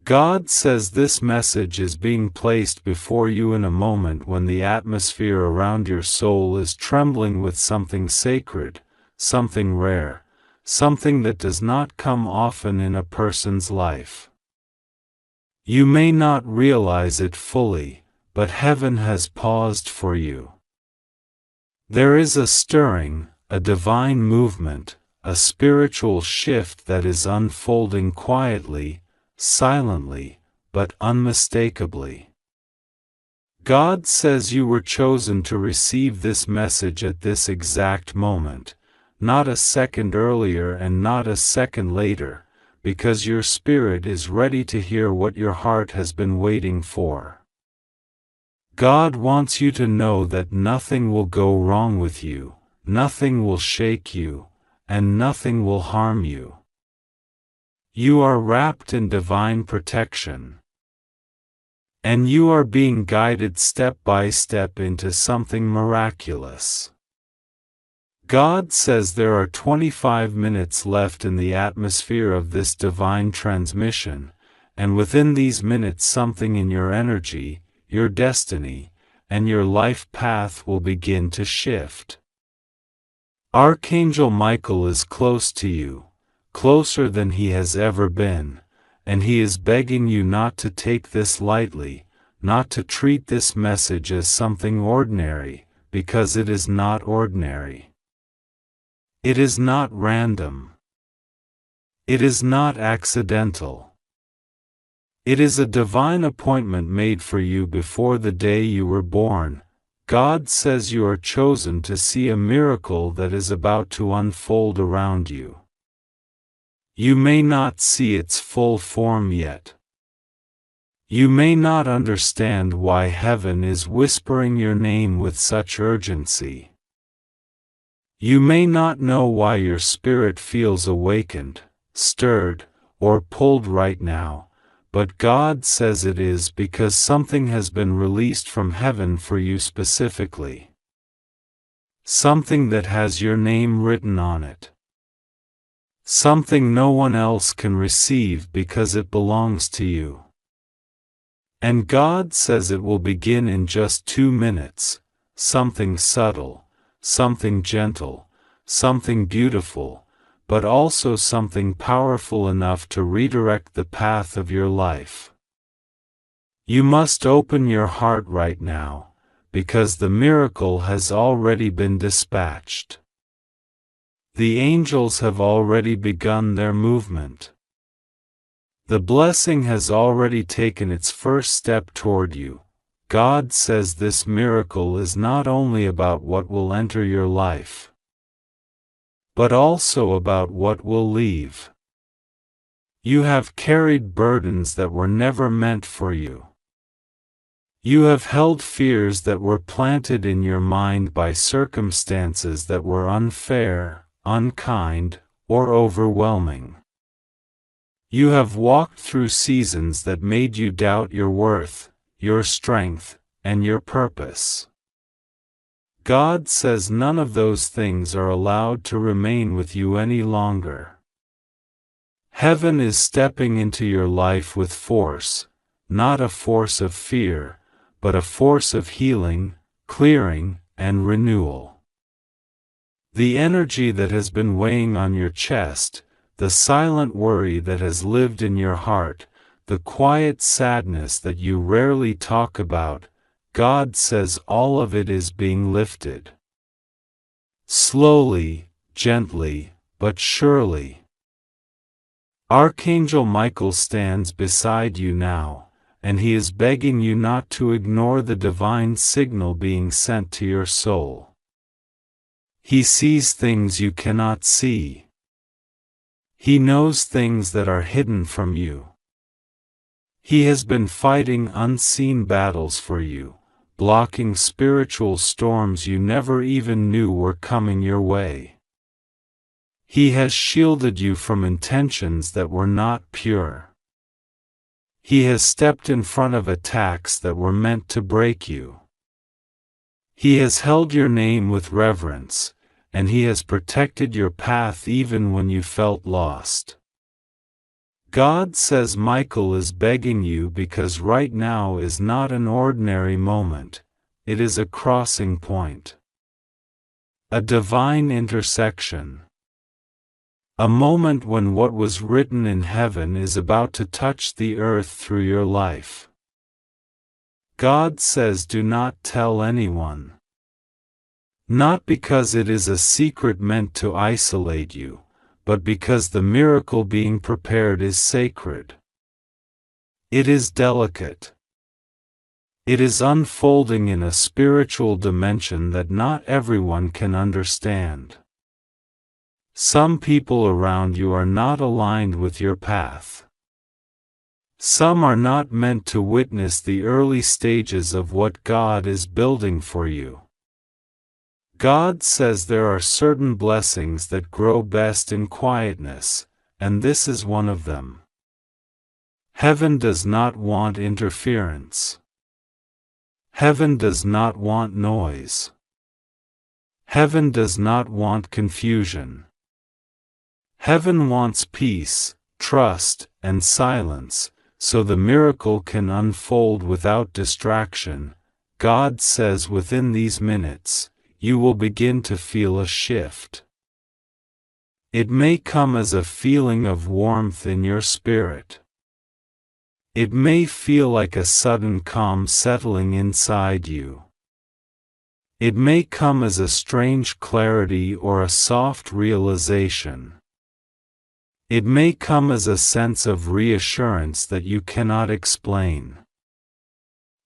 God says this message is being placed before you in a moment when the atmosphere around your soul is trembling with something sacred, something rare, something that does not come often in a person's life. You may not realize it fully, but heaven has paused for you. There is a stirring, a divine movement, a spiritual shift that is unfolding quietly, silently, but unmistakably. God says you were chosen to receive this message at this exact moment, not a second earlier and not a second later, because your spirit is ready to hear what your heart has been waiting for. God wants you to know that nothing will go wrong with you, nothing will shake you, and nothing will harm you. You are wrapped in divine protection. And you are being guided step by step into something miraculous. God says there are 25 minutes left in the atmosphere of this divine transmission, and within these minutes something in your energy, your destiny, and your life path will begin to shift. Archangel Michael is close to you, closer than he has ever been, and he is begging you not to take this lightly, not to treat this message as something ordinary, because it is not ordinary. It is not random. It is not accidental. It is a divine appointment made for you before the day you were born. God says you are chosen to see a miracle that is about to unfold around you. You may not see its full form yet. You may not understand why heaven is whispering your name with such urgency. You may not know why your spirit feels awakened, stirred, or pulled right now, but God says it is because something has been released from heaven for you specifically. Something that has your name written on it. Something no one else can receive because it belongs to you. And God says it will begin in just 2 minutes, something subtle, something gentle, something beautiful, but also something powerful enough to redirect the path of your life. You must open your heart right now, because the miracle has already been dispatched. The angels have already begun their movement. The blessing has already taken its first step toward you. God says this miracle is not only about what will enter your life, but also about what will leave. You have carried burdens that were never meant for you. You have held fears that were planted in your mind by circumstances that were unfair, unkind, or overwhelming. You have walked through seasons that made you doubt your worth, your strength, and your purpose. God says none of those things are allowed to remain with you any longer. Heaven is stepping into your life with force, not a force of fear, but a force of healing, clearing, and renewal. The energy that has been weighing on your chest, the silent worry that has lived in your heart, the quiet sadness that you rarely talk about, God says all of it is being lifted. Slowly, gently, but surely. Archangel Michael stands beside you now, and he is begging you not to ignore the divine signal being sent to your soul. He sees things you cannot see. He knows things that are hidden from you. He has been fighting unseen battles for you, blocking spiritual storms you never even knew were coming your way. He has shielded you from intentions that were not pure. He has stepped in front of attacks that were meant to break you. He has held your name with reverence, and he has protected your path even when you felt lost. God says Michael is begging you because right now is not an ordinary moment, it is a crossing point. A divine intersection. A moment when what was written in heaven is about to touch the earth through your life. God says do not tell anyone. Not because it is a secret meant to isolate you, but because the miracle being prepared is sacred. It is delicate. It is unfolding in a spiritual dimension that not everyone can understand. Some people around you are not aligned with your path. Some are not meant to witness the early stages of what God is building for you. God says there are certain blessings that grow best in quietness, and this is one of them. Heaven does not want interference. Heaven does not want noise. Heaven does not want confusion. Heaven wants peace, trust, and silence, so the miracle can unfold without distraction. God says within these minutes, you will begin to feel a shift. It may come as a feeling of warmth in your spirit. It may feel like a sudden calm settling inside you. It may come as a strange clarity or a soft realization. It may come as a sense of reassurance that you cannot explain.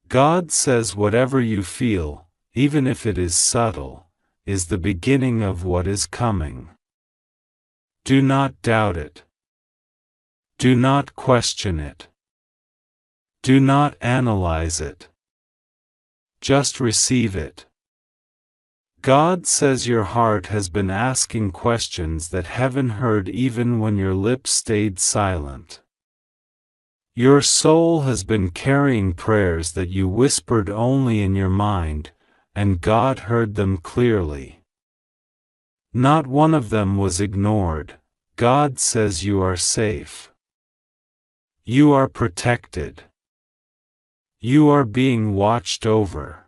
God says whatever you feel, even if it is subtle, is the beginning of what is coming. Do not doubt it. Do not question it. Do not analyze it. Just receive it. God says your heart has been asking questions that heaven heard even when your lips stayed silent. Your soul has been carrying prayers that you whispered only in your mind, and God heard them clearly. Not one of them was ignored. God says you are safe. You are protected. You are being watched over.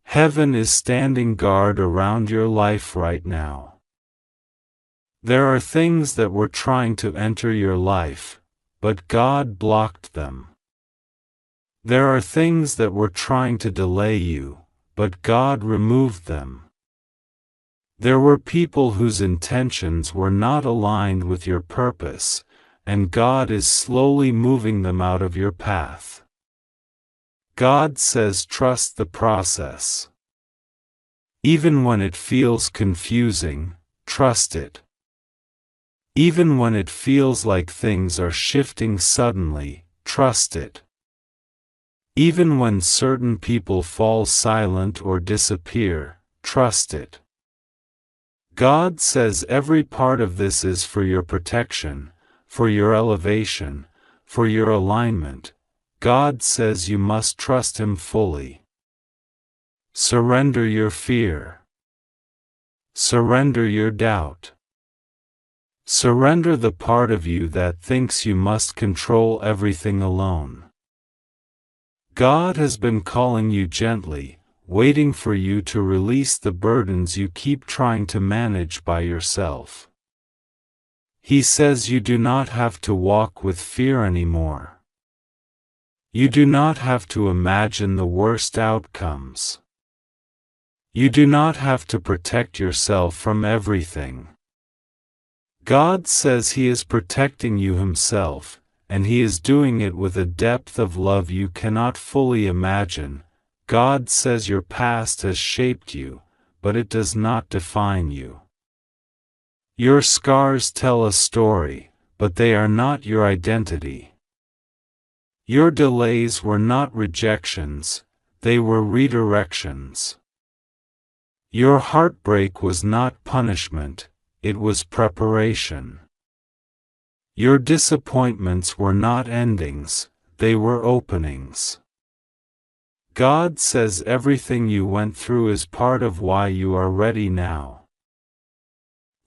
Heaven is standing guard around your life right now. There are things that were trying to enter your life, but God blocked them. There are things that were trying to delay you, but God removed them. There were people whose intentions were not aligned with your purpose, and God is slowly moving them out of your path. God says trust the process. Even when it feels confusing, trust it. Even when it feels like things are shifting suddenly, trust it. Even when certain people fall silent or disappear, trust it. God says every part of this is for your protection, for your elevation, for your alignment. God says you must trust Him fully. Surrender your fear. Surrender your doubt. Surrender the part of you that thinks you must control everything alone. God has been calling you gently, waiting for you to release the burdens you keep trying to manage by yourself. He says you do not have to walk with fear anymore. You do not have to imagine the worst outcomes. You do not have to protect yourself from everything. God says He is protecting you Himself, and He is doing it with a depth of love you cannot fully imagine. God says your past has shaped you, but it does not define you. Your scars tell a story, but they are not your identity. Your delays were not rejections, they were redirections. Your heartbreak was not punishment, it was preparation. Your disappointments were not endings, they were openings. God says everything you went through is part of why you are ready now.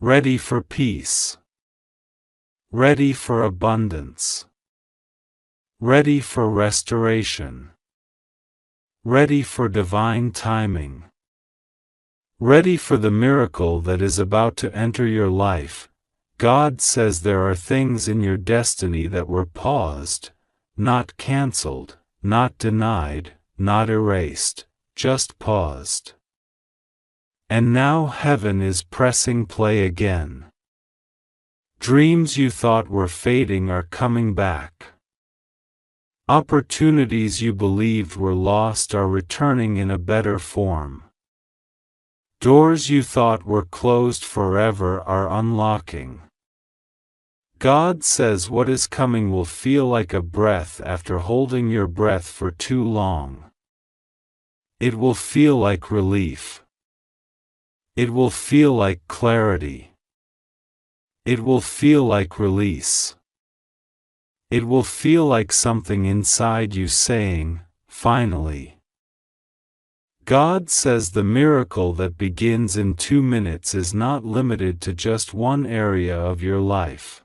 Ready for peace. ready for abundance, ready for restoration, ready for divine timing, ready for the miracle that is about to enter your life. God says there are things in your destiny that were paused, not canceled, not denied, not erased, just paused. And now heaven is pressing play again. Dreams you thought were fading are coming back. Opportunities you believed were lost are returning in a better form. Doors you thought were closed forever are unlocking. God says what is coming will feel like a breath after holding your breath for too long. It will feel like relief. It will feel like clarity. It will feel like release. It will feel like something inside you saying, finally. God says the miracle that begins in 2 minutes is not limited to just one area of your life.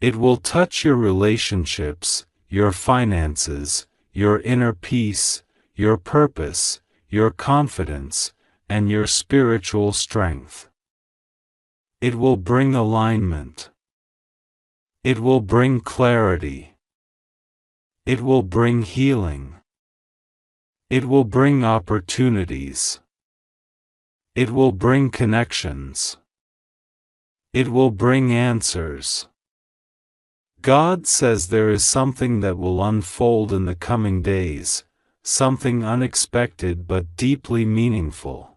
It will touch your relationships, your finances, your inner peace, your purpose, your confidence, and your spiritual strength. It will bring alignment. It will bring clarity. It will bring healing. It will bring opportunities. It will bring connections. It will bring answers. God says there is something that will unfold in the coming days, something unexpected but deeply meaningful.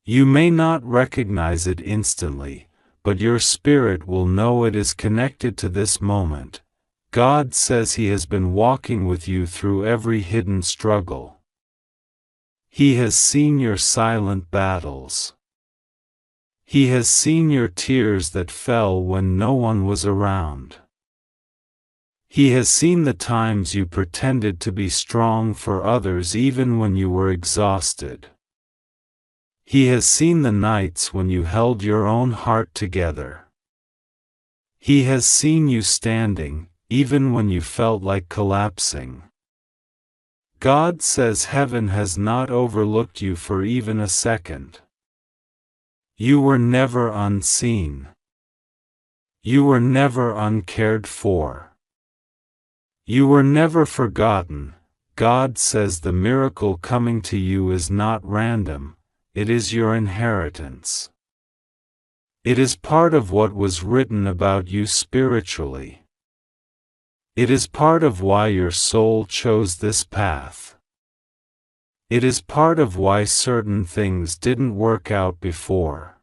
You may not recognize it instantly, but your spirit will know it is connected to this moment. God says He has been walking with you through every hidden struggle. He has seen your silent battles. He has seen your tears that fell when no one was around. He has seen the times you pretended to be strong for others even when you were exhausted. He has seen the nights when you held your own heart together. He has seen you standing, even when you felt like collapsing. God says heaven has not overlooked you for even a second. You were never unseen. You were never uncared for. You were never forgotten. God says the miracle coming to you is not random, it is your inheritance. It is part of what was written about you spiritually. It is part of why your soul chose this path. It is part of why certain things didn't work out before.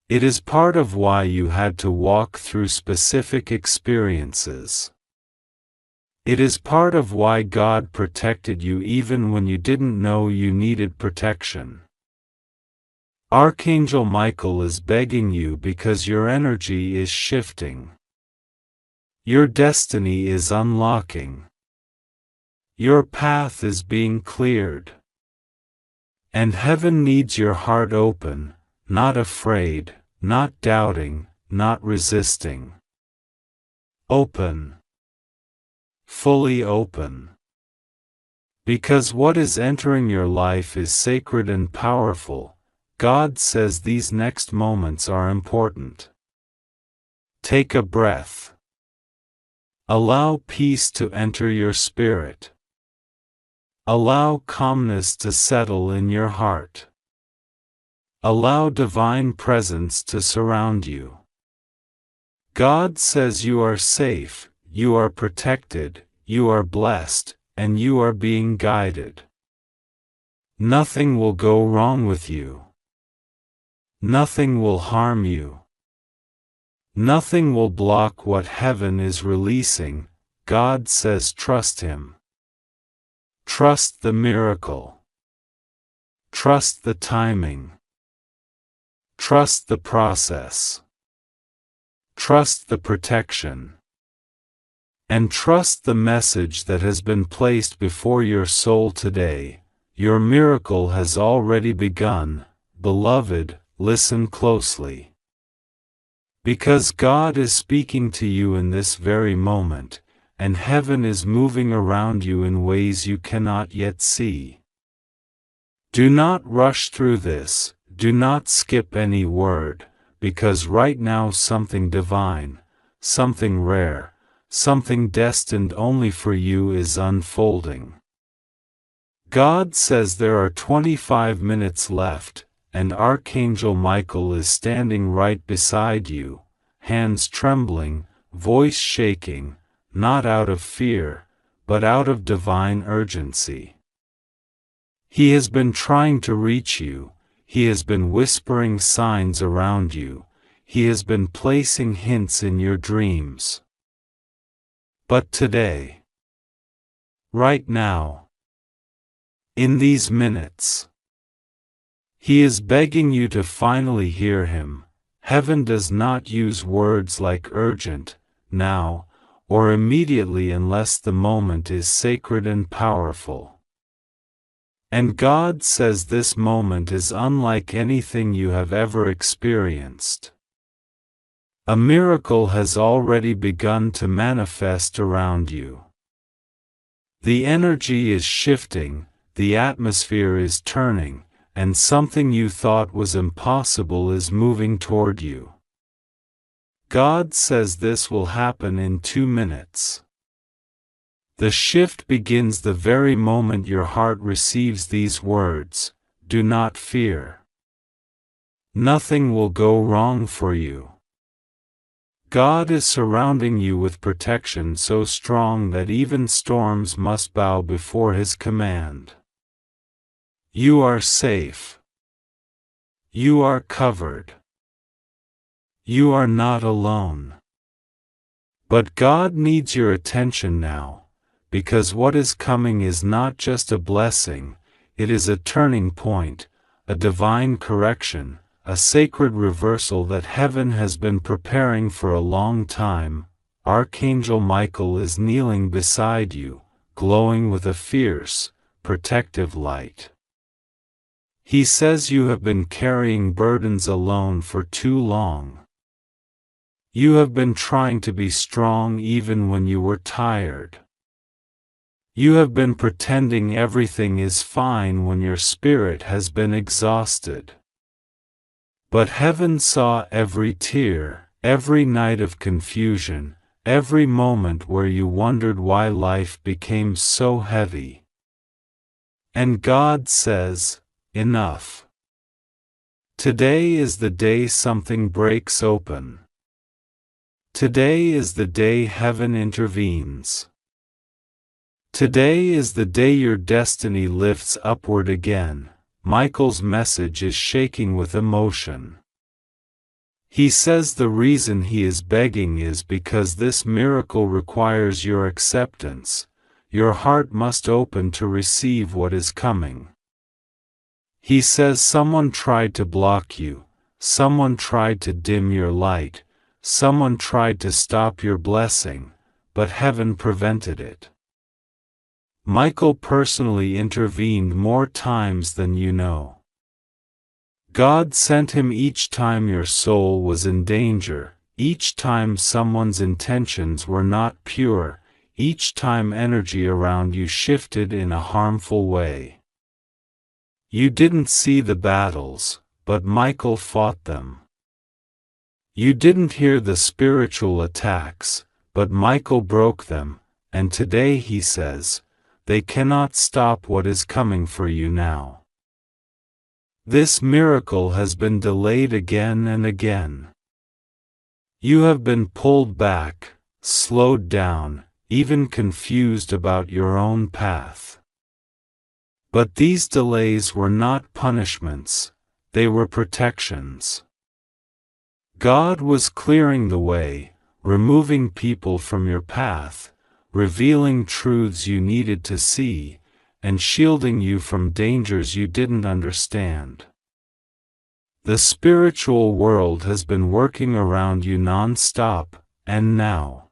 It is part of why you had to walk through specific experiences. It is part of why God protected you even when you didn't know you needed protection. Archangel Michael is begging you because your energy is shifting. Your destiny is unlocking. Your path is being cleared. And heaven needs your heart open, not afraid, not doubting, not resisting. Open. Fully open. Because what is entering your life is sacred and powerful, God says these next moments are important. Take a breath. Allow peace to enter your spirit. Allow calmness to settle in your heart. Allow divine presence to surround you. God says you are safe, you are protected, you are blessed, and you are being guided. Nothing will go wrong with you. Nothing will harm you. Nothing will block what heaven is releasing. God says trust Him. Trust the miracle. Trust the timing. Trust the process. Trust the protection. And trust the message that has been placed before your soul today. Your miracle has already begun. Beloved, listen closely. Because God is speaking to you in this very moment, and heaven is moving around you in ways you cannot yet see. Do not rush through this, do not skip any word, because right now something divine, something rare, something destined only for you is unfolding. God says there are 25 minutes left, and Archangel Michael is standing right beside you, hands trembling, voice shaking, not out of fear, but out of divine urgency. He has been trying to reach you, he has been whispering signs around you, he has been placing hints in your dreams. But today, right now, in these minutes, he is begging you to finally hear him. Heaven does not use words like urgent, now, or immediately unless the moment is sacred and powerful. And God says this moment is unlike anything you have ever experienced. A miracle has already begun to manifest around you. The energy is shifting, the atmosphere is turning, and something you thought was impossible is moving toward you. God says this will happen in 2 minutes. The shift begins the very moment your heart receives these words, "Do not fear. Nothing will go wrong for you." God is surrounding you with protection so strong that even storms must bow before His command. You are safe. You are covered. You are not alone. But God needs your attention now, because what is coming is not just a blessing, it is a turning point, a divine correction, a sacred reversal that heaven has been preparing for a long time. Archangel Michael is kneeling beside you, glowing with a fierce, protective light. He says you have been carrying burdens alone for too long. You have been trying to be strong even when you were tired. You have been pretending everything is fine when your spirit has been exhausted. But heaven saw every tear, every night of confusion, every moment where you wondered why life became so heavy. And God says, "Enough. Today is the day something breaks open. Today is the day heaven intervenes. Today is the day your destiny lifts upward again." Michael's message is shaking with emotion. He says the reason he is begging is because this miracle requires your acceptance. Your heart must open to receive what is coming. He says someone tried to block you, someone tried to dim your light, someone tried to stop your blessing, but heaven prevented it. Michael personally intervened more times than you know. God sent him each time your soul was in danger, each time someone's intentions were not pure, each time energy around you shifted in a harmful way. You didn't see the battles, but Michael fought them. You didn't hear the spiritual attacks, but Michael broke them, and today he says, they cannot stop what is coming for you now. This miracle has been delayed again and again. You have been pulled back, slowed down, even confused about your own path. But these delays were not punishments, they were protections. God was clearing the way, removing people from your path, revealing truths you needed to see, and shielding you from dangers you didn't understand. The spiritual world has been working around you non-stop, and now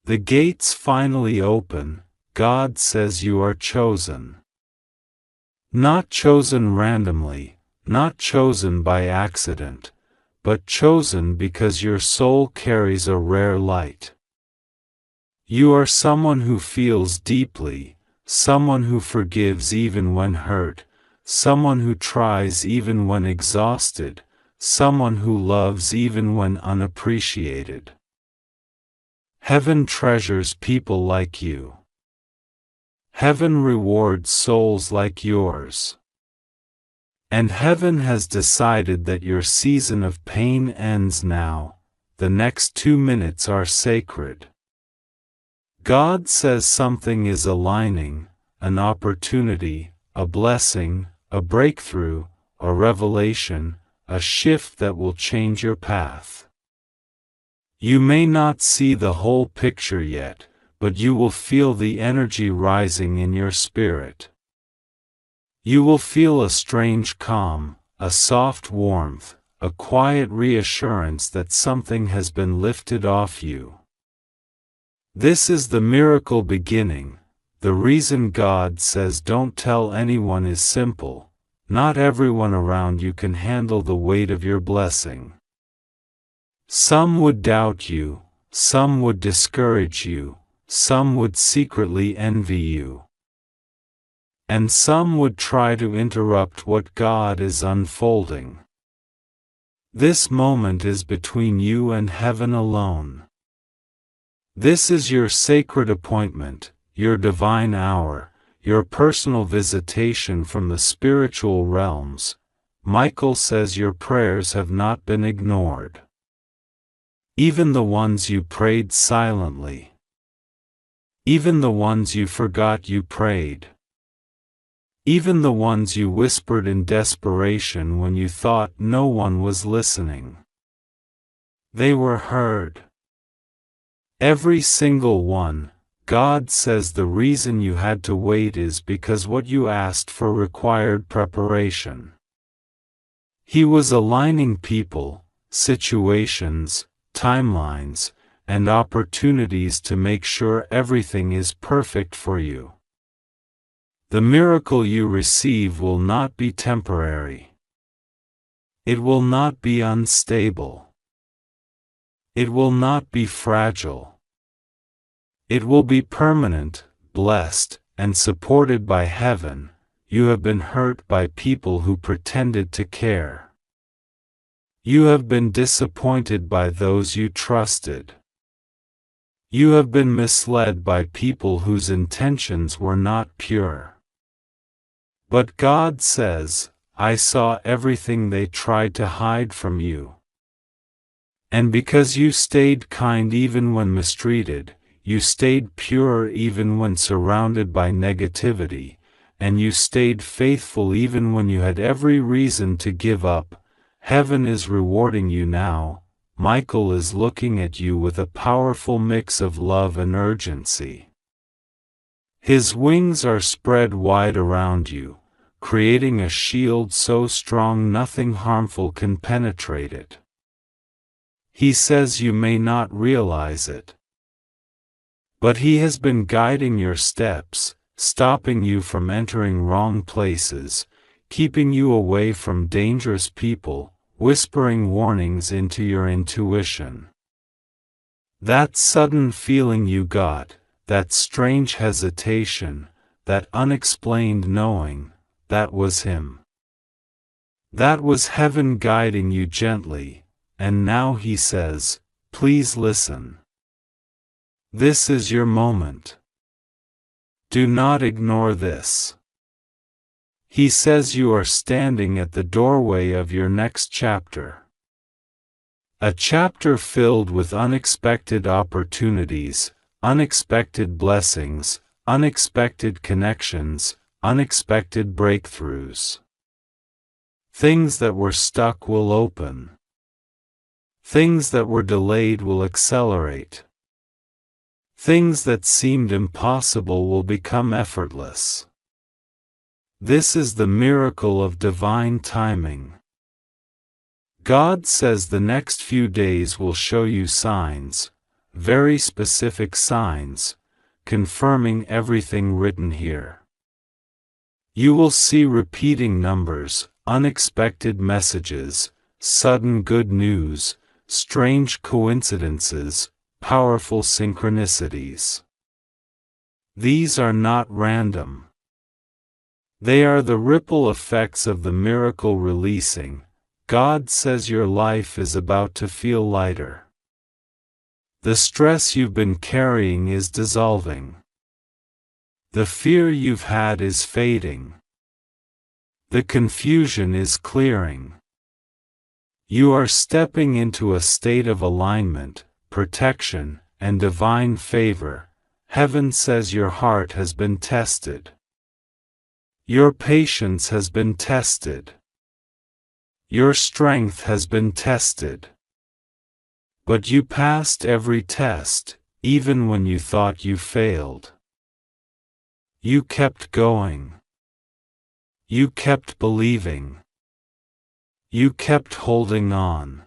the gates finally open. God says you are chosen. Not chosen randomly, not chosen by accident, but chosen because your soul carries a rare light. You are someone who feels deeply, someone who forgives even when hurt, someone who tries even when exhausted, someone who loves even when unappreciated. Heaven treasures people like you. Heaven rewards souls like yours. And heaven has decided that your season of pain ends now. The next 2 minutes are sacred. God says something is aligning, an opportunity, a blessing, a breakthrough, a revelation, a shift that will change your path. You may not see the whole picture yet, but you will feel the energy rising in your spirit. You will feel a strange calm, a soft warmth, a quiet reassurance that something has been lifted off you. This is the miracle beginning. The reason God says don't tell anyone is simple. Not everyone around you can handle the weight of your blessing. Some would doubt you, some would discourage you, some would secretly envy you. And some would try to interrupt what God is unfolding. This moment is between you and heaven alone. This is your sacred appointment, your divine hour, your personal visitation from the spiritual realms. Michael says your prayers have not been ignored. Even the ones you prayed silently. Even the ones you forgot you prayed. Even the ones you whispered in desperation when you thought no one was listening. They were heard. Every single one. God says the reason you had to wait is because what you asked for required preparation. He was aligning people, situations, timelines, and opportunities to make sure everything is perfect for you. The miracle you receive will not be temporary. It will not be unstable. It will not be fragile. It will be permanent, blessed, and supported by heaven. You have been hurt by people who pretended to care. You have been disappointed by those you trusted. You have been misled by people whose intentions were not pure. But God says, I saw everything they tried to hide from you. And because you stayed kind even when mistreated, you stayed pure even when surrounded by negativity, and you stayed faithful even when you had every reason to give up, heaven is rewarding you now. Michael is looking at you with a powerful mix of love and urgency. His wings are spread wide around you, creating a shield so strong nothing harmful can penetrate it. He says you may not realize it. But he has been guiding your steps, stopping you from entering wrong places, keeping you away from dangerous people, whispering warnings into your intuition. That sudden feeling you got, that strange hesitation, that unexplained knowing, that was him. That was heaven guiding you gently, and now he says, please listen. This is your moment. Do not ignore this. He says you are standing at the doorway of your next chapter. A chapter filled with unexpected opportunities, unexpected blessings, unexpected connections, unexpected breakthroughs. Things that were stuck will open. Things that were delayed will accelerate. Things that seemed impossible will become effortless. This is the miracle of divine timing. God says the next few days will show you signs, very specific signs, confirming everything written here. You will see repeating numbers, unexpected messages, sudden good news, strange coincidences, powerful synchronicities. These are not random. They are the ripple effects of the miracle releasing. God says your life is about to feel lighter. The stress you've been carrying is dissolving. The fear you've had is fading. The confusion is clearing. You are stepping into a state of alignment, protection, and divine favor. Heaven says your heart has been tested. Your patience has been tested. Your strength has been tested. But you passed every test, even when you thought you failed. You kept going. You kept believing. You kept holding on.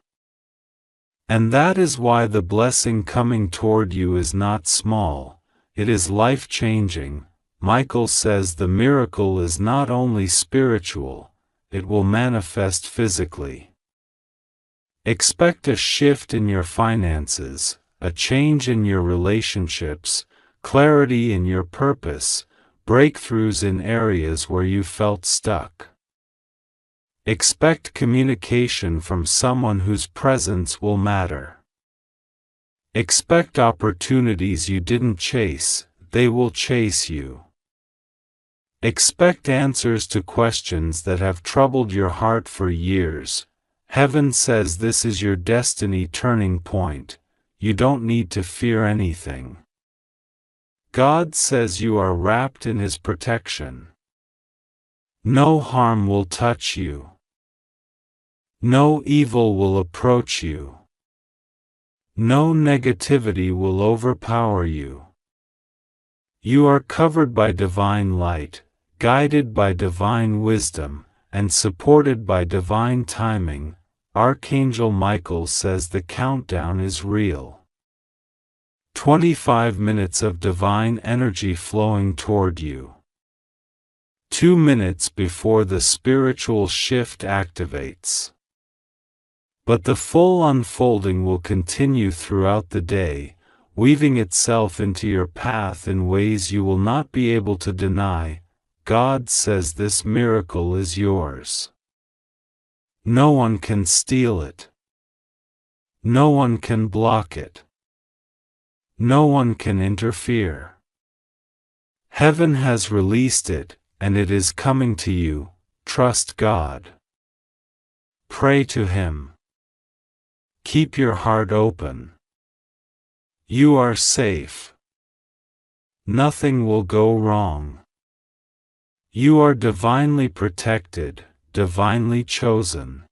And that is why the blessing coming toward you is not small, it is life-changing. Michael says the miracle is not only spiritual, it will manifest physically. Expect a shift in your finances, a change in your relationships, clarity in your purpose, breakthroughs in areas where you felt stuck. Expect communication from someone whose presence will matter. Expect opportunities you didn't chase, they will chase you. Expect answers to questions that have troubled your heart for years. Heaven says this is your destiny turning point. You don't need to fear anything. God says you are wrapped in His protection. No harm will touch you. No evil will approach you. No negativity will overpower you. You are covered by divine light, guided by divine wisdom, and supported by divine timing. Archangel Michael says the countdown is real. 25 minutes of divine energy flowing toward you. 2 minutes before the spiritual shift activates. But the full unfolding will continue throughout the day, weaving itself into your path in ways you will not be able to deny. God says this miracle is yours. No one can steal it. No one can block it. No one can interfere. Heaven has released it, and it is coming to you. Trust God. Pray to Him. Keep your heart open. You are safe. Nothing will go wrong. You are divinely protected, divinely chosen,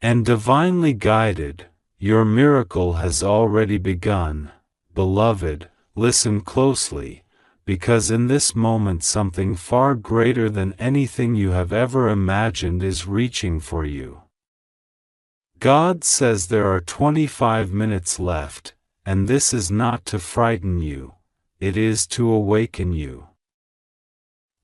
and divinely guided. Your miracle has already begun. Beloved, listen closely, because in this moment something far greater than anything you have ever imagined is reaching for you. God says there are 25 minutes left, and this is not to frighten you, it is to awaken you.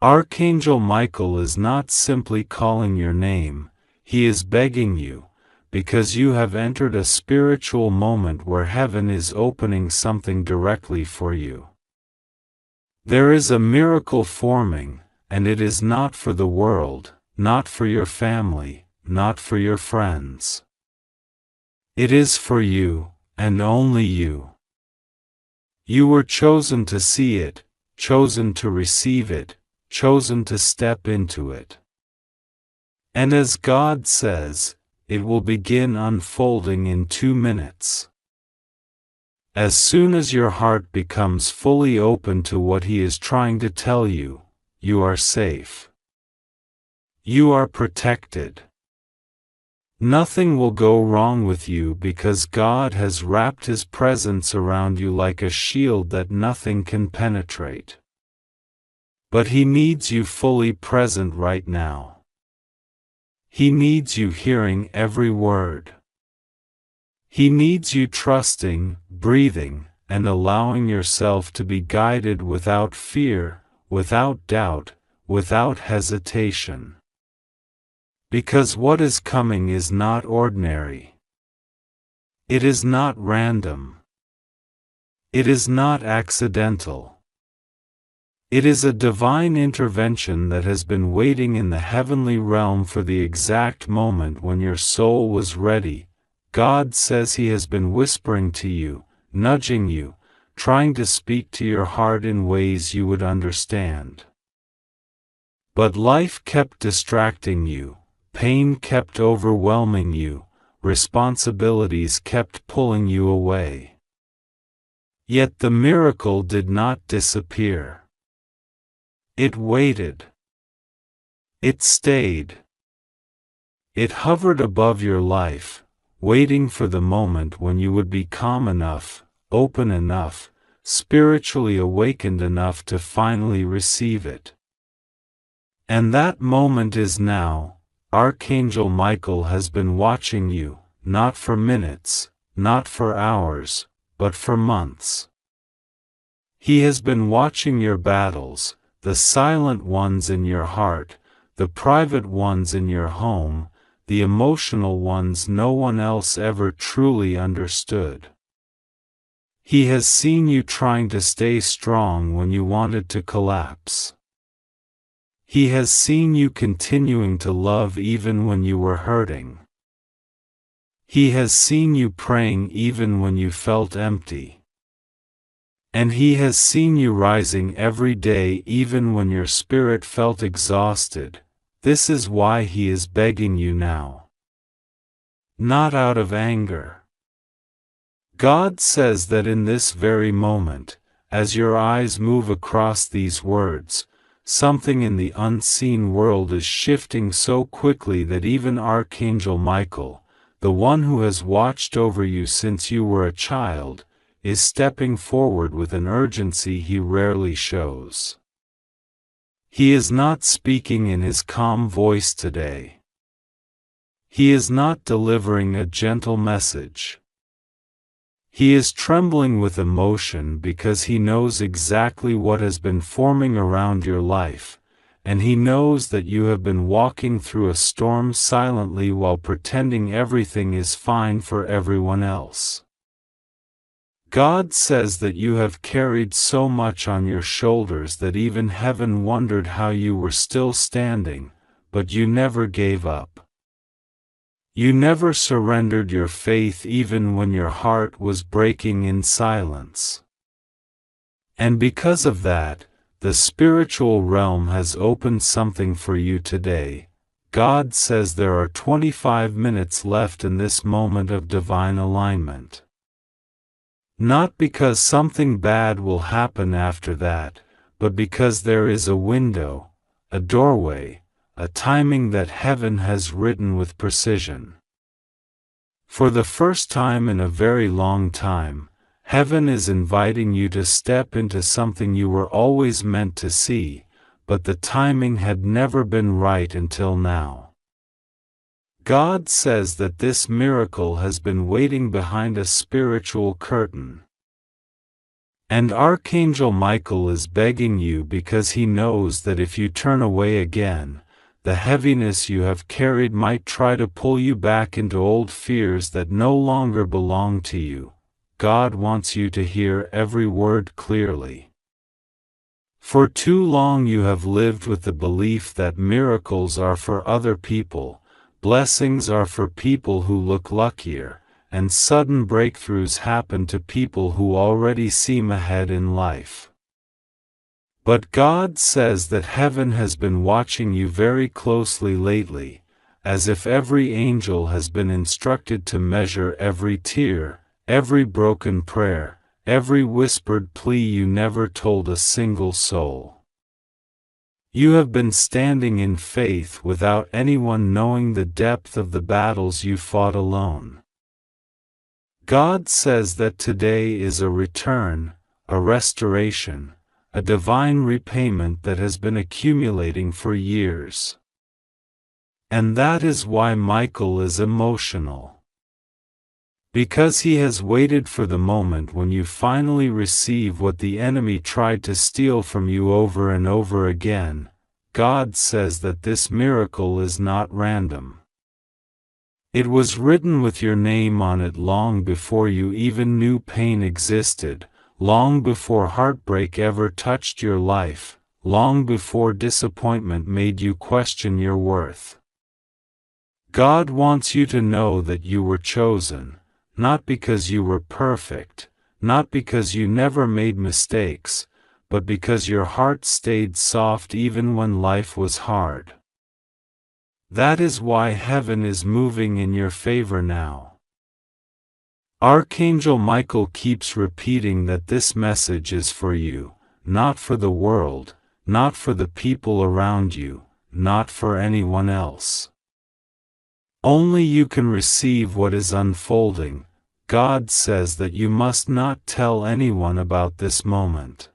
Archangel Michael is not simply calling your name, he is begging you, because you have entered a spiritual moment where heaven is opening something directly for you. There is a miracle forming, and it is not for the world, not for your family, not for your friends. It is for you, and only you. You were chosen to see it, chosen to receive it, chosen to step into it. And as God says, it will begin unfolding in 2 minutes. As soon as your heart becomes fully open to what He is trying to tell you, you are safe. You are protected. Nothing will go wrong with you because God has wrapped His presence around you like a shield that nothing can penetrate. But He needs you fully present right now. He needs you hearing every word. He needs you trusting, breathing, and allowing yourself to be guided without fear, without doubt, without hesitation. Because what is coming is not ordinary. It is not random. It is not accidental. It is a divine intervention that has been waiting in the heavenly realm for the exact moment when your soul was ready. God says He has been whispering to you, nudging you, trying to speak to your heart in ways you would understand. But life kept distracting you, pain kept overwhelming you, responsibilities kept pulling you away. Yet the miracle did not disappear. It waited. It stayed. It hovered above your life, waiting for the moment when you would be calm enough, open enough, spiritually awakened enough to finally receive it. And that moment is now. Archangel Michael has been watching you, not for minutes, not for hours, but for months. He has been watching your battles, the silent ones in your heart, the private ones in your home, the emotional ones no one else ever truly understood. He has seen you trying to stay strong when you wanted to collapse. He has seen you continuing to love even when you were hurting. He has seen you praying even when you felt empty. And He has seen you rising every day even when your spirit felt exhausted. This is why He is begging you now. Not out of anger. God says that in this very moment, as your eyes move across these words, something in the unseen world is shifting so quickly that even Archangel Michael, the one who has watched over you since you were a child, is stepping forward with an urgency he rarely shows. He is not speaking in his calm voice today. He is not delivering a gentle message. He is trembling with emotion because he knows exactly what has been forming around your life, and he knows that you have been walking through a storm silently while pretending everything is fine for everyone else. God says that you have carried so much on your shoulders that even heaven wondered how you were still standing, but you never gave up. You never surrendered your faith even when your heart was breaking in silence. And because of that, the spiritual realm has opened something for you today. God says there are 25 minutes left in this moment of divine alignment. Not because something bad will happen after that, but because there is a window, a doorway, a timing that heaven has written with precision. For the first time in a very long time, heaven is inviting you to step into something you were always meant to see, but the timing had never been right until now. God says that this miracle has been waiting behind a spiritual curtain. And Archangel Michael is begging you because he knows that if you turn away again, the heaviness you have carried might try to pull you back into old fears that no longer belong to you. God wants you to hear every word clearly. For too long you have lived with the belief that miracles are for other people, blessings are for people who look luckier, and sudden breakthroughs happen to people who already seem ahead in life. But God says that heaven has been watching you very closely lately, as if every angel has been instructed to measure every tear, every broken prayer, every whispered plea you never told a single soul. You have been standing in faith without anyone knowing the depth of the battles you fought alone. God says that today is a return, a restoration, a divine repayment that has been accumulating for years. And that is why Michael is emotional. Because he has waited for the moment when you finally receive what the enemy tried to steal from you over and over again. God says that this miracle is not random. It was written with your name on it long before you even knew pain existed, long before heartbreak ever touched your life, long before disappointment made you question your worth. God wants you to know that you were chosen, not because you were perfect, not because you never made mistakes, but because your heart stayed soft even when life was hard. That is why heaven is moving in your favor now. Archangel Michael keeps repeating that this message is for you, not for the world, not for the people around you, not for anyone else. Only you can receive what is unfolding. God says that you must not tell anyone about this moment.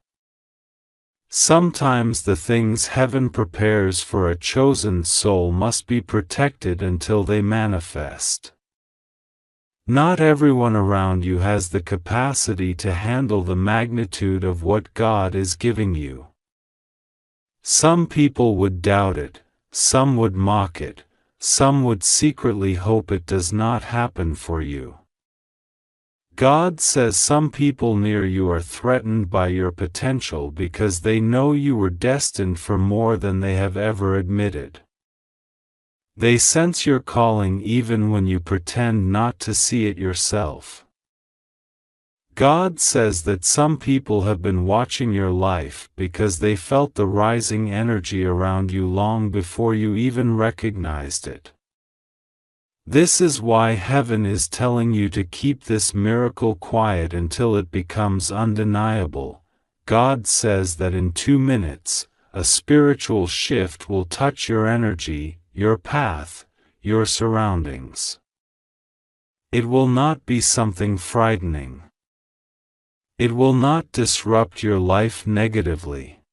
Sometimes the things heaven prepares for a chosen soul must be protected until they manifest. Not everyone around you has the capacity to handle the magnitude of what God is giving you. Some people would doubt it, some would mock it, some would secretly hope it does not happen for you. God says some people near you are threatened by your potential because they know you were destined for more than they have ever admitted. They sense your calling even when you pretend not to see it yourself. God says that some people have been watching your life because they felt the rising energy around you long before you even recognized it. This is why heaven is telling you to keep this miracle quiet until it becomes undeniable. God says that in 2 minutes, a spiritual shift will touch your energy, your path, your surroundings. It will not be something frightening. It will not disrupt your life negatively.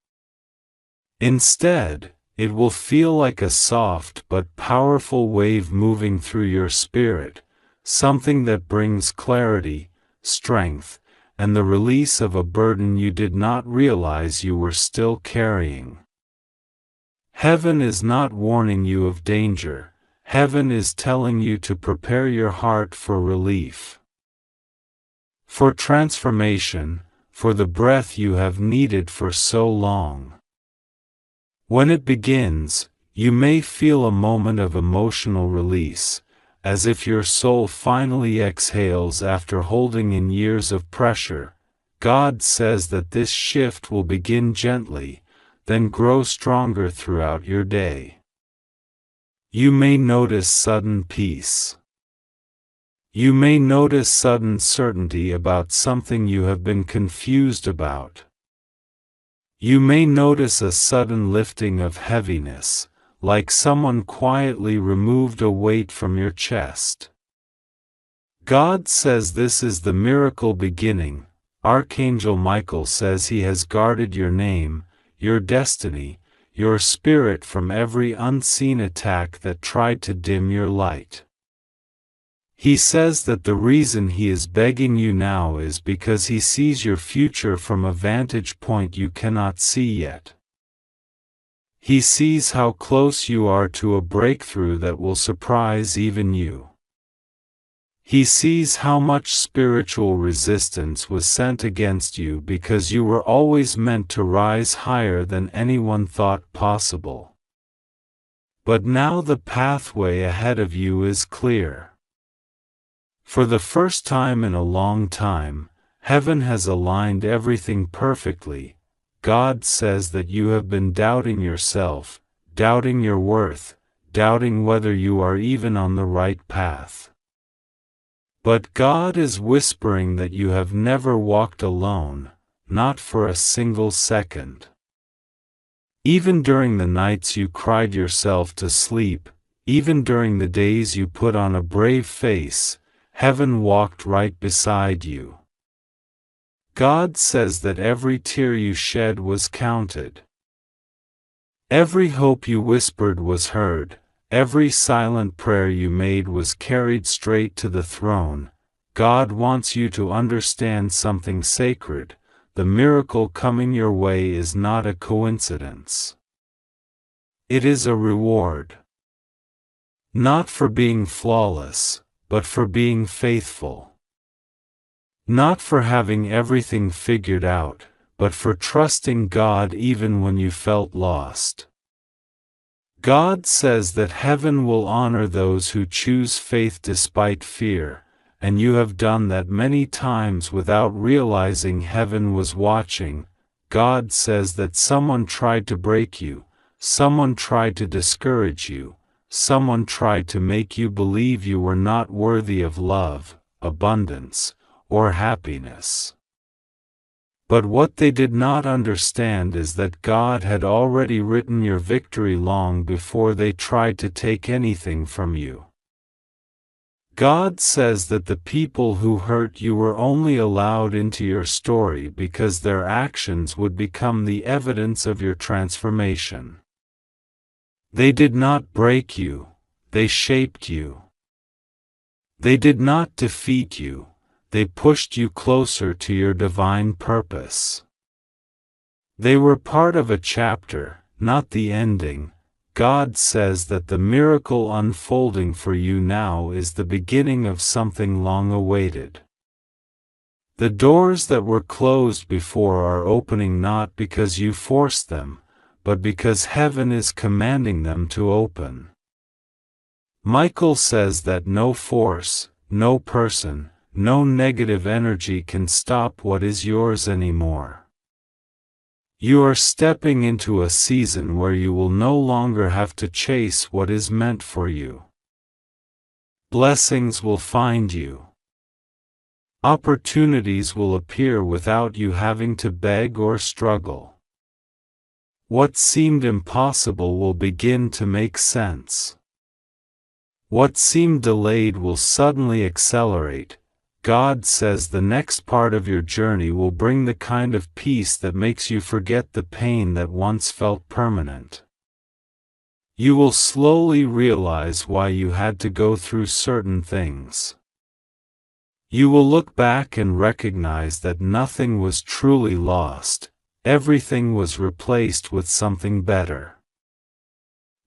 Instead, it will feel like a soft but powerful wave moving through your spirit, something that brings clarity, strength, and the release of a burden you did not realize you were still carrying. Heaven is not warning you of danger. Heaven is telling you to prepare your heart for relief, for transformation, for the breath you have needed for so long. When it begins, you may feel a moment of emotional release, as if your soul finally exhales after holding in years of pressure. God says that this shift will begin gently, then grow stronger throughout your day. You may notice sudden peace. You may notice sudden certainty about something you have been confused about. You may notice a sudden lifting of heaviness, like someone quietly removed a weight from your chest. God says this is the miracle beginning. Archangel Michael says he has guarded your name, your destiny, your spirit from every unseen attack that tried to dim your light. He says that the reason he is begging you now is because he sees your future from a vantage point you cannot see yet. He sees how close you are to a breakthrough that will surprise even you. He sees how much spiritual resistance was sent against you because you were always meant to rise higher than anyone thought possible. But now the pathway ahead of you is clear. For the first time in a long time, heaven has aligned everything perfectly. God says that you have been doubting yourself, doubting your worth, doubting whether you are even on the right path. But God is whispering that you have never walked alone, not for a single second. Even during the nights you cried yourself to sleep, even during the days you put on a brave face, heaven walked right beside you. God says that every tear you shed was counted. Every hope you whispered was heard, every silent prayer you made was carried straight to the throne. God wants you to understand something sacred. The miracle coming your way is not a coincidence. It is a reward. Not for being flawless, but for being faithful. Not for having everything figured out, but for trusting God even when you felt lost. God says that heaven will honor those who choose faith despite fear, and you have done that many times without realizing heaven was watching. God says that someone tried to break you, someone tried to discourage you, someone tried to make you believe you were not worthy of love, abundance, or happiness. But what they did not understand is that God had already written your victory long before they tried to take anything from you. God says that the people who hurt you were only allowed into your story because their actions would become the evidence of your transformation. They did not break you, they shaped you. They did not defeat you, they pushed you closer to your divine purpose. They were part of a chapter, not the ending. God says that the miracle unfolding for you now is the beginning of something long awaited. The doors that were closed before are opening not because you forced them, but because heaven is commanding them to open. Michael says that no force, no person, no negative energy can stop what is yours anymore. You are stepping into a season where you will no longer have to chase what is meant for you. Blessings will find you. Opportunities will appear without you having to beg or struggle. What seemed impossible will begin to make sense. What seemed delayed will suddenly accelerate. God says the next part of your journey will bring the kind of peace that makes you forget the pain that once felt permanent. You will slowly realize why you had to go through certain things. You will look back and recognize that nothing was truly lost, everything was replaced with something better.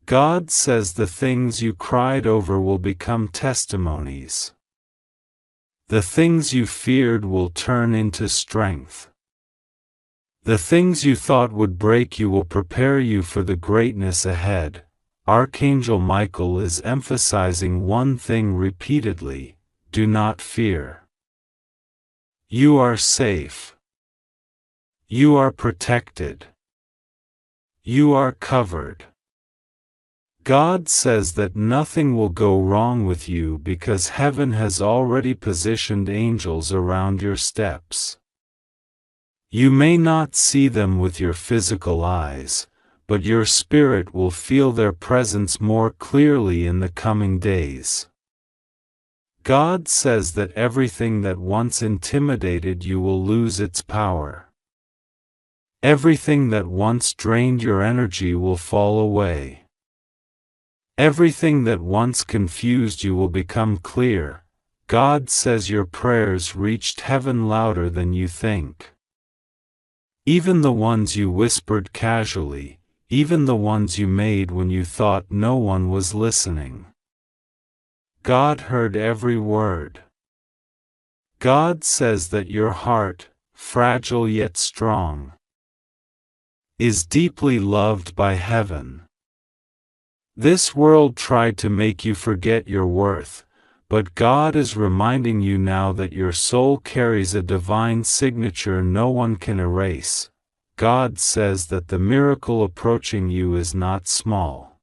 God says the things you cried over will become testimonies. The things you feared will turn into strength. The things you thought would break you will prepare you for the greatness ahead. Archangel Michael is emphasizing one thing repeatedly: do not fear. You are safe. You are protected. You are covered. God says that nothing will go wrong with you because heaven has already positioned angels around your steps. You may not see them with your physical eyes, but your spirit will feel their presence more clearly in the coming days. God says that everything that once intimidated you will lose its power. Everything that once drained your energy will fall away. Everything that once confused you will become clear. God says your prayers reached heaven louder than you think. Even the ones you whispered casually, even the ones you made when you thought no one was listening. God heard every word. God says that your heart, fragile yet strong, is deeply loved by heaven. This world tried to make you forget your worth, but God is reminding you now that your soul carries a divine signature no one can erase. God says that the miracle approaching you is not small.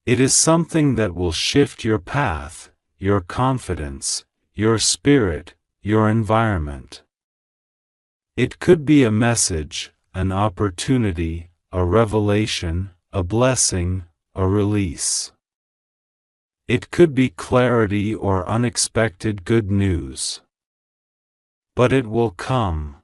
It is something that will shift your path, your confidence, your spirit, your environment. It could be a message, an opportunity, a revelation, a blessing, a release. It could be clarity or unexpected good news. But it will come.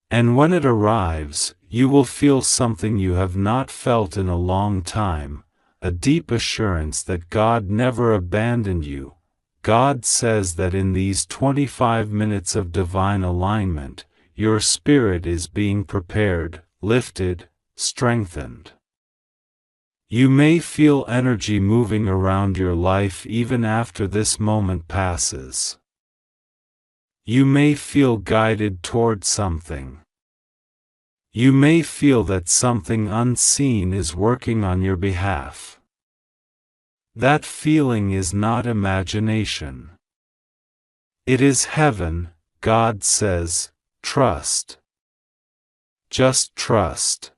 And when it arrives, you will feel something you have not felt in a long time, a deep assurance that God never abandoned you. God says that in these 25 minutes of divine alignment, your spirit is being prepared, lifted, strengthened. You may feel energy moving around your life even after this moment passes. You may feel guided toward something. You may feel that something unseen is working on your behalf. That feeling is not imagination. It is heaven. God says, trust. Just trust.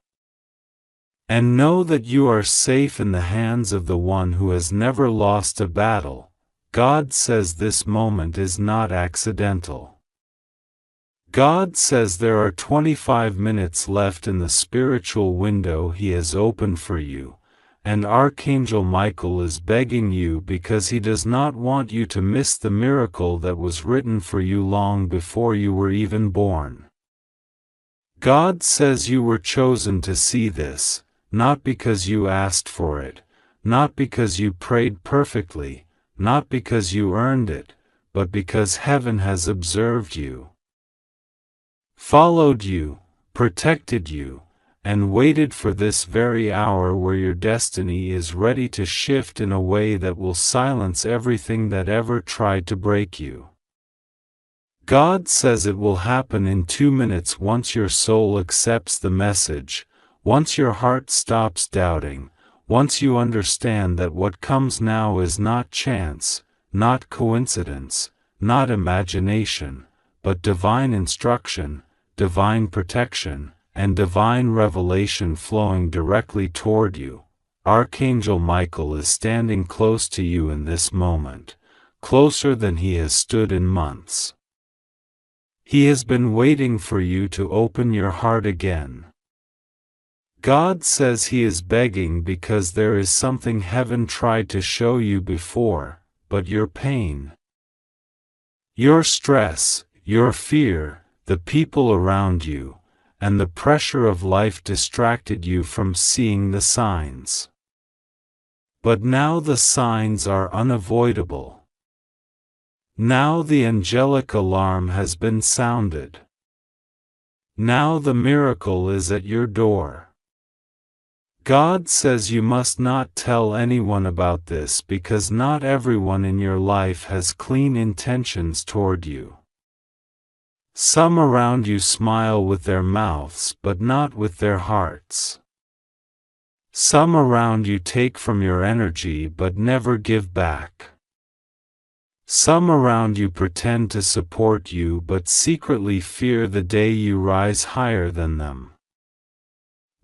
And know that you are safe in the hands of the one who has never lost a battle. God says this moment is not accidental. God says there are 25 minutes left in the spiritual window He has opened for you, and Archangel Michael is begging you because he does not want you to miss the miracle that was written for you long before you were even born. God says you were chosen to see this, not because you asked for it, not because you prayed perfectly, not because you earned it, but because heaven has observed you, followed you, protected you, and waited for this very hour where your destiny is ready to shift in a way that will silence everything that ever tried to break you. God says it will happen in 2 minutes once your soul accepts the message, once your heart stops doubting, once you understand that what comes now is not chance, not coincidence, not imagination, but divine instruction, divine protection, and divine revelation flowing directly toward you. Archangel Michael is standing close to you in this moment, closer than he has stood in months. He has been waiting for you to open your heart again. God says He is begging because there is something heaven tried to show you before, but your pain, your stress, your fear, the people around you, and the pressure of life distracted you from seeing the signs. But now the signs are unavoidable. Now the angelic alarm has been sounded. Now the miracle is at your door. God says you must not tell anyone about this because not everyone in your life has clean intentions toward you. Some around you smile with their mouths but not with their hearts. Some around you take from your energy but never give back. Some around you pretend to support you but secretly fear the day you rise higher than them.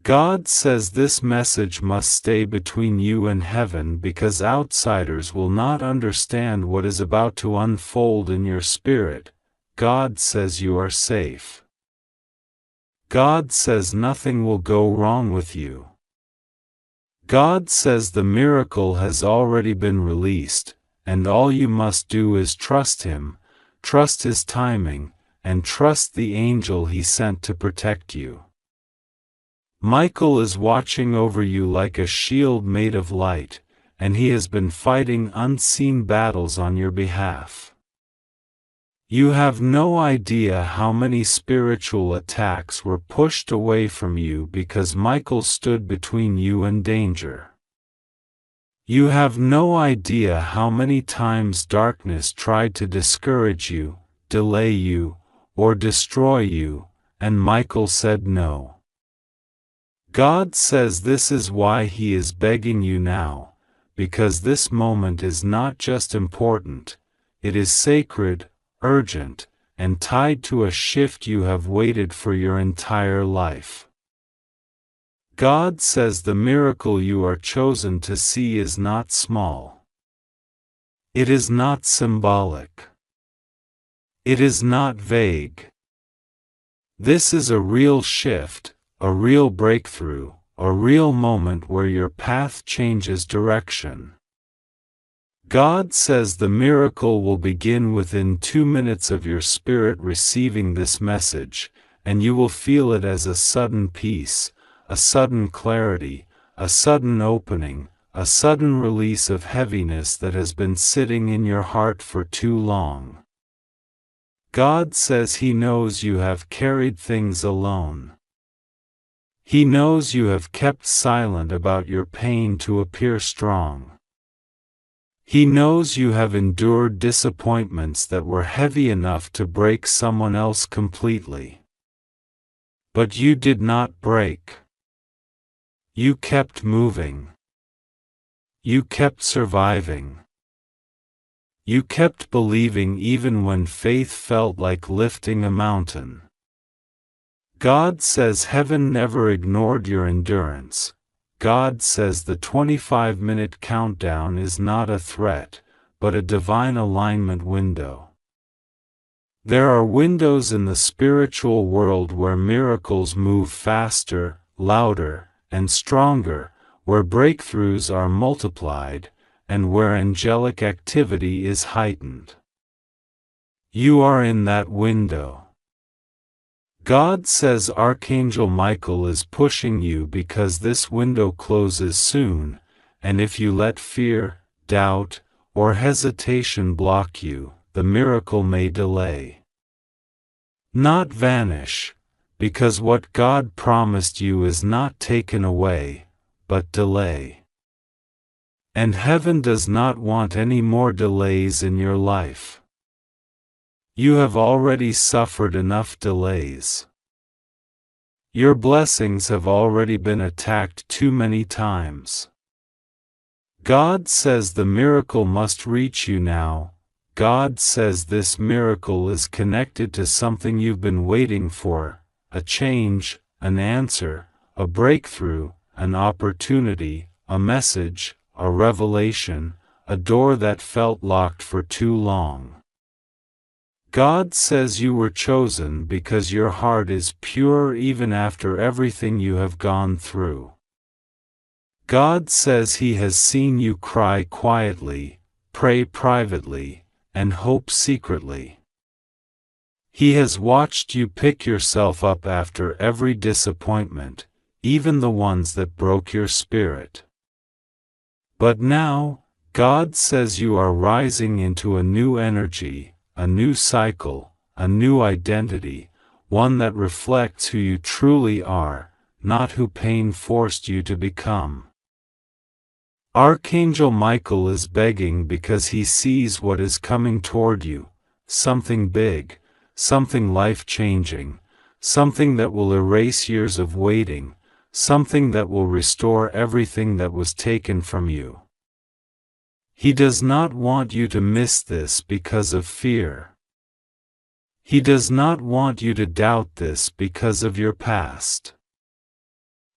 God says this message must stay between you and heaven because outsiders will not understand what is about to unfold in your spirit. God says you are safe. God says nothing will go wrong with you. God says the miracle has already been released, and all you must do is trust Him, trust His timing, and trust the angel He sent to protect you. Michael is watching over you like a shield made of light, and he has been fighting unseen battles on your behalf. You have no idea how many spiritual attacks were pushed away from you because Michael stood between you and danger. You have no idea how many times darkness tried to discourage you, delay you, or destroy you, and Michael said no. God says this is why He is begging you now, because this moment is not just important, it is sacred, urgent, and tied to a shift you have waited for your entire life. God says the miracle you are chosen to see is not small. It is not symbolic. It is not vague. This is a real shift, a real breakthrough, a real moment where your path changes direction. God says the miracle will begin within 2 minutes of your spirit receiving this message, and you will feel it as a sudden peace, a sudden clarity, a sudden opening, a sudden release of heaviness that has been sitting in your heart for too long. God says He knows you have carried things alone. He knows you have kept silent about your pain to appear strong. He knows you have endured disappointments that were heavy enough to break someone else completely. But you did not break. You kept moving. You kept surviving. You kept believing even when faith felt like lifting a mountain. God says heaven never ignored your endurance. God says the 25-minute countdown is not a threat, but a divine alignment window. There are windows in the spiritual world where miracles move faster, louder, and stronger, where breakthroughs are multiplied, and where angelic activity is heightened. You are in that window. God says Archangel Michael is pushing you because this window closes soon, and if you let fear, doubt, or hesitation block you, the miracle may delay. Not vanish, because what God promised you is not taken away, but delay. And heaven does not want any more delays in your life. You have already suffered enough delays. Your blessings have already been attacked too many times. God says the miracle must reach you now. God says this miracle is connected to something you've been waiting for, a change, an answer, a breakthrough, an opportunity, a message, a revelation, a door that felt locked for too long. God says you were chosen because your heart is pure even after everything you have gone through. God says He has seen you cry quietly, pray privately, and hope secretly. He has watched you pick yourself up after every disappointment, even the ones that broke your spirit. But now, God says you are rising into a new energy, a new cycle, a new identity, one that reflects who you truly are, not who pain forced you to become. Archangel Michael is begging because he sees what is coming toward you, something big, something life-changing, something that will erase years of waiting, something that will restore everything that was taken from you. He does not want you to miss this because of fear. He does not want you to doubt this because of your past.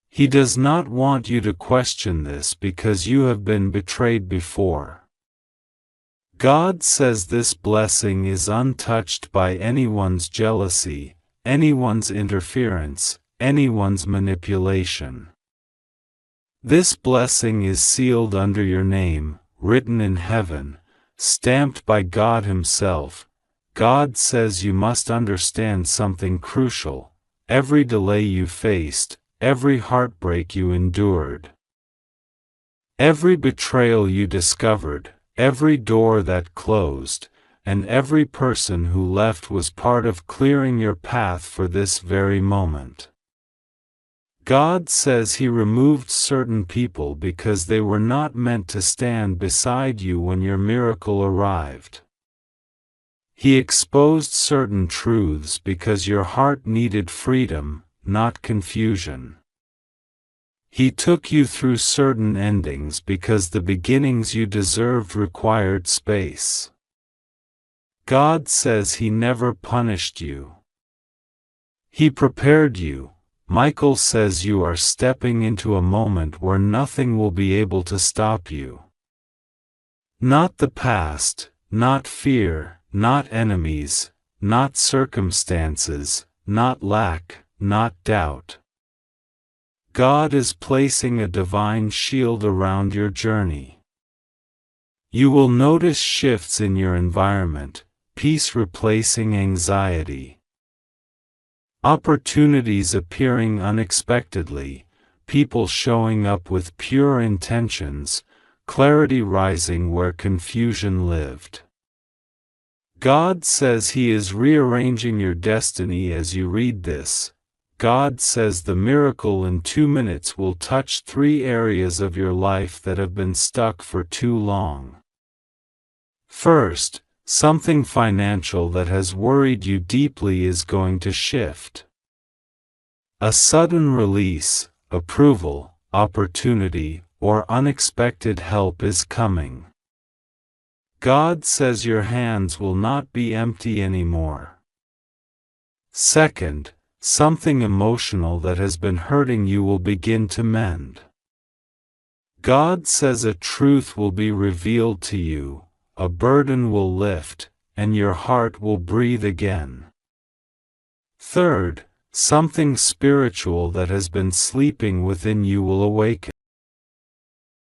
He does not want you to question this because you have been betrayed before. God says this blessing is untouched by anyone's jealousy, anyone's interference, anyone's manipulation. This blessing is sealed under your name, written in heaven, stamped by God Himself. God says you must understand something crucial: every delay you faced, every heartbreak you endured, every betrayal you discovered, every door that closed, and every person who left was part of clearing your path for this very moment. God says He removed certain people because they were not meant to stand beside you when your miracle arrived. He exposed certain truths because your heart needed freedom, not confusion. He took you through certain endings because the beginnings you deserved required space. God says He never punished you. He prepared you. Michael says you are stepping into a moment where nothing will be able to stop you. Not the past, not fear, not enemies, not circumstances, not lack, not doubt. God is placing a divine shield around your journey. You will notice shifts in your environment, peace replacing anxiety. Opportunities appearing unexpectedly, people showing up with pure intentions, clarity rising where confusion lived. God says He is rearranging your destiny as you read this. God says the miracle in 2 minutes will touch 3 areas of your life that have been stuck for too long. First, something financial that has worried you deeply is going to shift. A sudden release, approval, opportunity, or unexpected help is coming. God says your hands will not be empty anymore. Second, something emotional that has been hurting you will begin to mend. God says a truth will be revealed to you, a burden will lift, and your heart will breathe again. Third, something spiritual that has been sleeping within you will awaken.